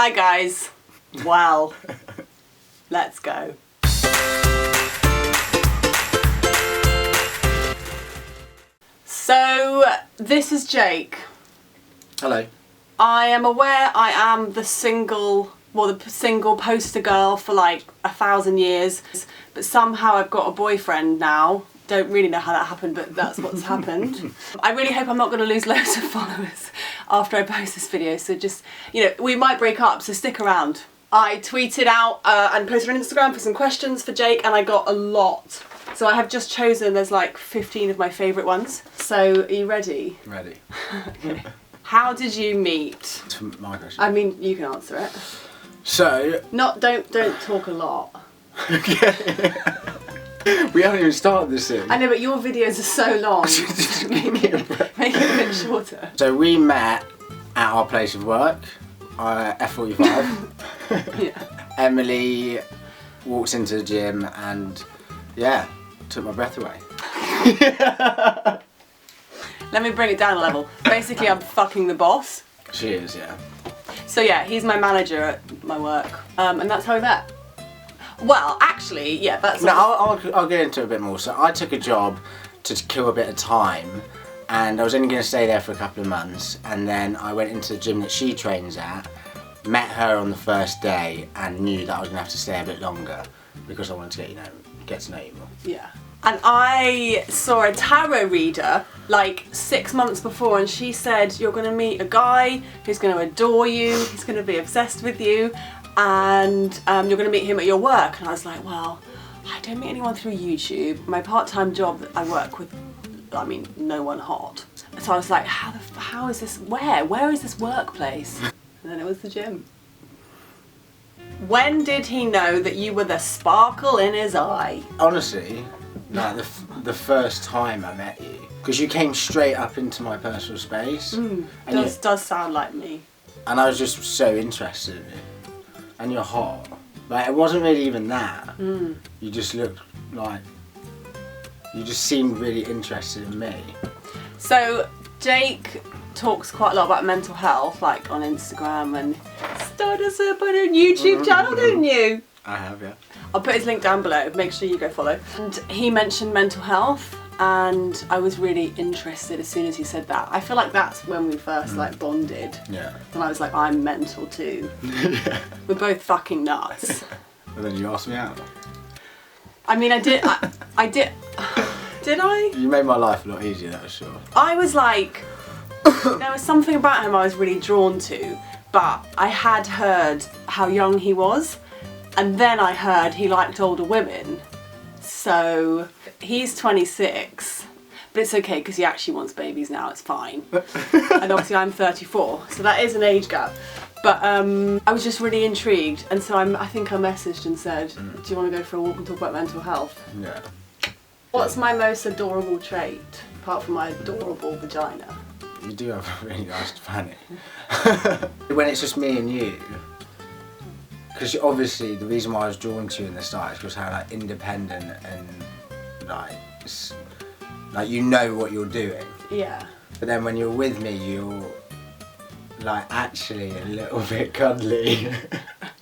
Hi guys. Well, let's go. So, this is Jake. Hello. I am aware I am the single poster girl for like 1,000 years, but somehow I've got a boyfriend now. Don't really know how that happened, but that's what's happened. I really hope I'm not going to lose loads of followers after I post this video, so just, you know, we might break up, so stick around. I tweeted out and posted on Instagram for some questions for Jake, and I got a lot. So I have just chosen, there's like 15 of my favourite ones. So, are you ready? Ready. Okay. How did you meet? To my question. I mean, you can answer it. So... Don't talk a lot. Okay. We haven't even started this thing. I know, but your videos are so long. make it a bit shorter. So we met at our place of work, F45. Yeah. Emily walks into the gym and, yeah, took my breath away. Let me bring it down a level. Basically, I'm fucking the boss. She is, yeah. So yeah, he's my manager at my work, and that's how we met. Well, actually, yeah, that's... No, I'll get into it a bit more. So I took a job to kill a bit of time, and I was only going to stay there for a couple of months, and then I went into the gym that she trains at, met her on the first day, and knew that I was going to have to stay a bit longer because I wanted to get to know you more. Yeah. And I saw a tarot reader like 6 months before, and she said, you're going to meet a guy who's going to adore you, he's going to be obsessed with you, and you're going to meet him at your work. And I was like, well, I don't meet anyone through YouTube. My part-time job, I work with, I mean, no one hot. So I was like, how is this, where is this workplace? And then it was the gym. When did he know that you were the sparkle in his eye? Honestly, like the first time I met you, because you came straight up into my personal space. Does sound like me. And I was just so interested in you. And you're hot. Like, it wasn't really even that. You just looked like, you just seemed really interested in me. So Jake talks quite a lot about mental health, like on Instagram, and started us up on a YouTube channel, didn't you? I have, yeah. I'll put his link down below, make sure you go follow. And he mentioned mental health, and I was really interested as soon as he said that. I feel like that's when we first like bonded. Yeah. And I was like, I'm mental too. Yeah. We're both fucking nuts. And then you asked me out. I mean, I did. Did I? You made my life a lot easier, that was sure. I was like, there was something about him I was really drawn to, but I had heard how young he was, and then I heard he liked older women. So he's 26, but it's okay because he actually wants babies now, it's fine. And obviously I'm 34, so that is an age gap. But I was just really intrigued, and so I think I messaged and said, do you want to go for a walk and talk about mental health? Yeah. What's my most adorable trait, apart from my adorable vagina? You do have a really nice fanny. When it's just me and you, because obviously the reason why I was drawn to you in the start is because how like independent and like you know what you're doing. Yeah. But then when you're with me, you're like actually a little bit cuddly.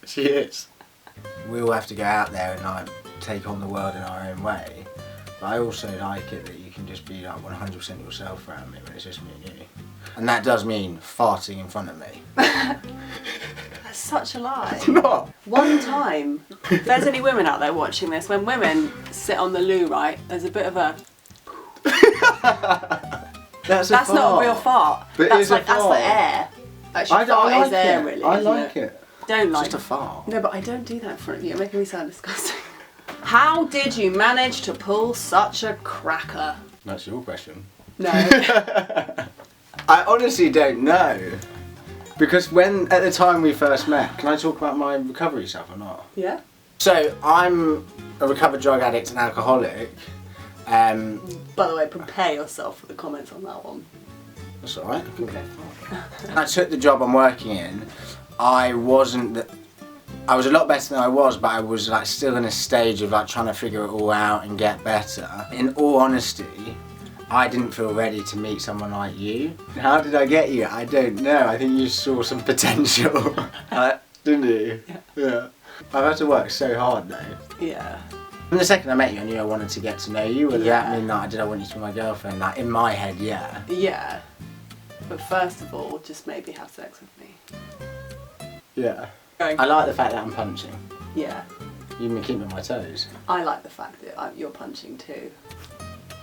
She is. We all have to go out there and like take on the world in our own way. But I also like it that you can just be like 100% yourself around me when it's just me and you. And that does mean farting in front of me. That's such a lie. It's not. One time, if there's any women out there watching this, when women sit on the loo, right, there's a bit of a... That's not a real fart. But that's it's like, a fart. that's the air. Actually, fart like is air, it. really. I isn't like it. Don't like Just a fart. No, but I don't do that in front of you. You're making me sound disgusting. How did you manage to pull such a cracker? That's your question. No. I honestly don't know. Because at the time we first met, can I talk about my recovery stuff or not? Yeah. So, I'm a recovered drug addict and alcoholic. By the way, prepare yourself for the comments on that one. That's alright. Okay. I took the job I'm working in. I was a lot better than I was, but I was like still in a stage of like trying to figure it all out and get better. In all honesty, I didn't feel ready to meet someone like you. How did I get you? I don't know. I think you saw some potential. Didn't you? Yeah. I've had to work so hard though. Yeah. From the second I met you, I knew I wanted to get to know you. Whether Yeah. that mean that did I want you to be my girlfriend? Like in my head, yeah. Yeah. But first of all, just maybe have sex with me. Yeah. I like the fact that I'm punching. Yeah. You've been keeping my toes. I like the fact that you're punching too.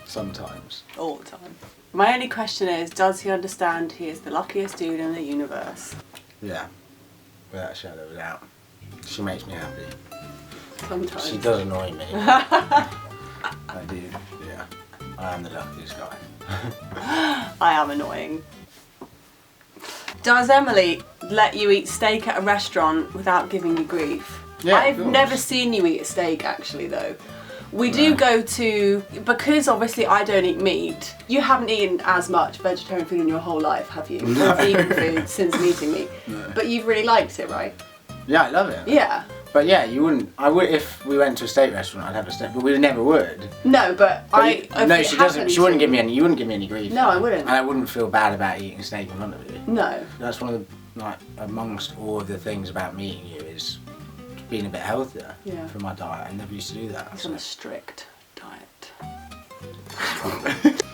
Sometimes. All the time. My only question is, does he understand he is the luckiest dude in the universe? Yeah. Without a shadow of a doubt. She makes me happy. Sometimes. She does annoy me. I do, yeah. I am the luckiest guy. I am annoying. Does Emily let you eat steak at a restaurant without giving you grief? Yeah, I've of course. never seen you eat a steak actually though. We do go to, because obviously I don't eat meat, you haven't eaten as much vegetarian food in your whole life, have you? No. Or vegan food since meeting me. No. But you've really liked it, right? Yeah, I love it. Yeah. But yeah, you wouldn't. I would if we went to a steak restaurant. I'd have a steak, but we never would. No, but No, she doesn't. She wouldn't give me any. You wouldn't give me any grief. No, I wouldn't. And I wouldn't feel bad about eating steak in front of you. No. That's one of the amongst all of the things about meeting you is being a bit healthier. Yeah. For my diet, I never used to do that. He's on a strict diet.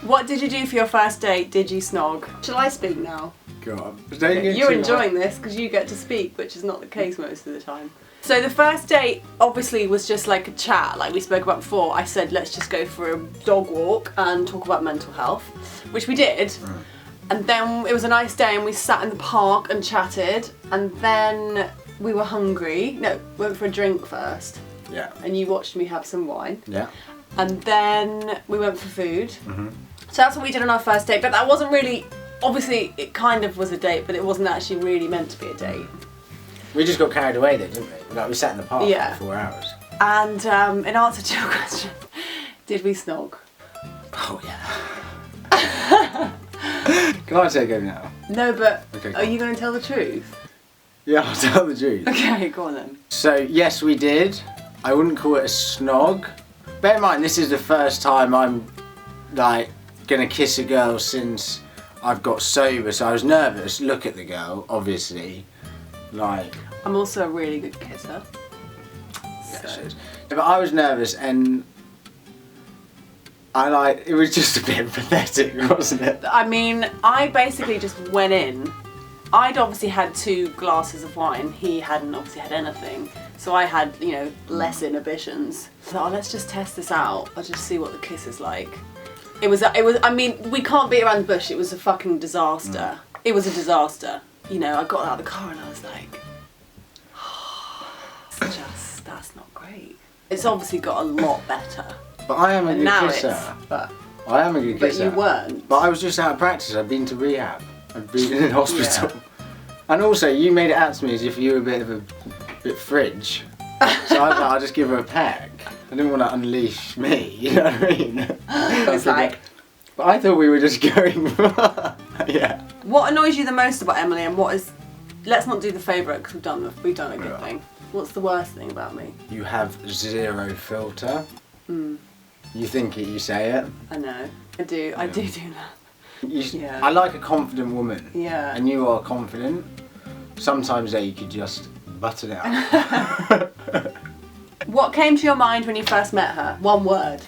What did you do for your first date? Did you snog? Shall I speak now? Go on. You're enjoying this because you get to speak, which is not the case most of the time. So the first date obviously was just like a chat, like we spoke about before. I said let's just go for a dog walk and talk about mental health, which we did. And then it was a nice day and we sat in the park and chatted, and then we were hungry. No, we went for a drink first. Yeah. And you watched me have some wine. Yeah. And then we went for food. So that's what we did on our first date, but that wasn't really, obviously it kind of was a date, but it wasn't actually really meant to be a date. We just got carried away though, didn't we? Like we sat in the park Yeah. for 4 hours. And in answer to your question, did we snog? Oh yeah. Can I take over now? No, but Okay, are you going to tell the truth? Yeah, I'll tell the truth. Okay, go on then. So yes, we did. I wouldn't call it a snog. Bear in mind, this is the first time I'm like gonna kiss a girl since I've got sober, so I was nervous. Look at the girl, obviously. Like. I'm also a really good kisser. Yeah, So. she is. But I was nervous and it was just a bit pathetic, wasn't it? I mean, I basically just went in. I'd obviously had 2 glasses of wine. He hadn't obviously had anything. So I had, you know, less inhibitions. So let's just test this out. I'll just see what the kiss is like. It was, I mean, we can't beat around the bush. It was a fucking disaster. It was a disaster. You know, I got out of the car and I was like, that's not great. It's obviously got a lot better. But I am a And good now kisser. but I am a good kisser. you weren't. But I was just out of practice. I'd been to rehab. I'd been in hospital. And also, you made it out to me as if you were a bit fridge. So I was like, I'll just give her a peck. I didn't want to unleash me, you know what I mean? It's like, But I thought we were just going. Yeah. what annoys you the most about Emily, and what is? Let's not do the favourite because we've done a good thing. What's the worst thing about me? You have 0 filter. You think it, you say it. I know. I do. I do that. Yeah. I like a confident woman. Yeah. And you are confident. Sometimes you could just button it up. What came to your mind when you first met her? One word.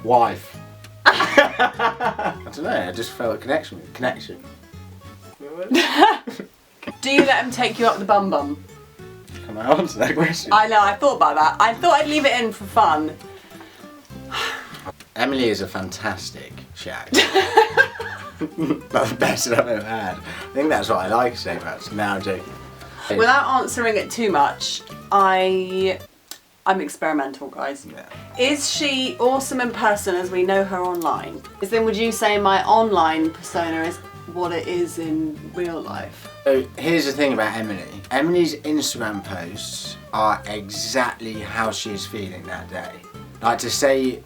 Wife. I don't know, I just felt a connection. Do you let him take you up the bum bum? Can I answer that question? I know, I thought about that. I thought I'd leave it in for fun. Emily is a fantastic shag. That's the best I've ever had. I think that's what I like to say about it. Now I'm joking. Without answering it too much, I'm experimental, guys. Yeah. Is she awesome in person as we know her online? Then would you say my online persona is what it is in real life? So here's the thing about Emily. Emily's Instagram posts are exactly how she's feeling that day. Like to say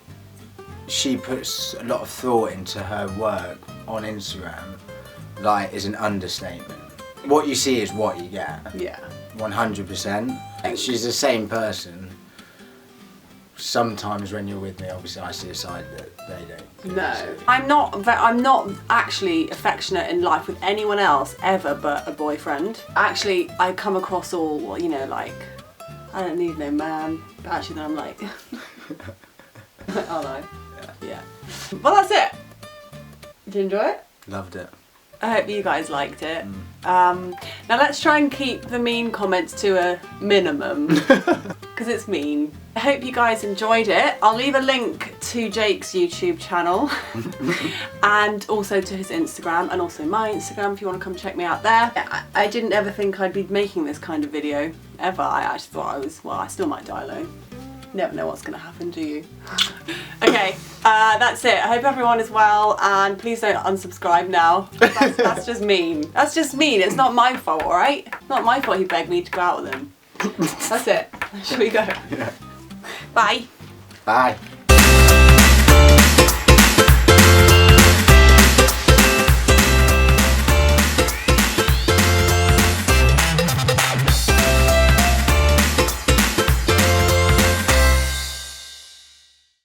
she puts a lot of thought into her work on Instagram, like is an understatement. What you see is what you get. Yeah. 100%. She's the same person sometimes when you're with me, obviously I see a side that they don't. No, I'm not actually affectionate in life with anyone else ever but a boyfriend. Actually, I come across all, you know, like, I don't need no man. But actually then I'm like, oh no. Yeah. Well, that's it. Did you enjoy it? Loved it. I hope you guys liked it. Now let's try and keep the mean comments to a minimum, because it's mean. I hope you guys enjoyed it. I'll leave a link to Jake's YouTube channel and also to his Instagram and also my Instagram if you want to come check me out there. I didn't ever think I'd be making this kind of video, ever. I actually thought I was, well, I still might die alone. Never know what's going to happen, do you? Okay, that's it. I hope everyone is well, and please don't unsubscribe now. That's just mean. That's just mean. It's not my fault, alright? It's not my fault he begged me to go out with him. That's it. Shall we go? Yeah. Bye. Bye.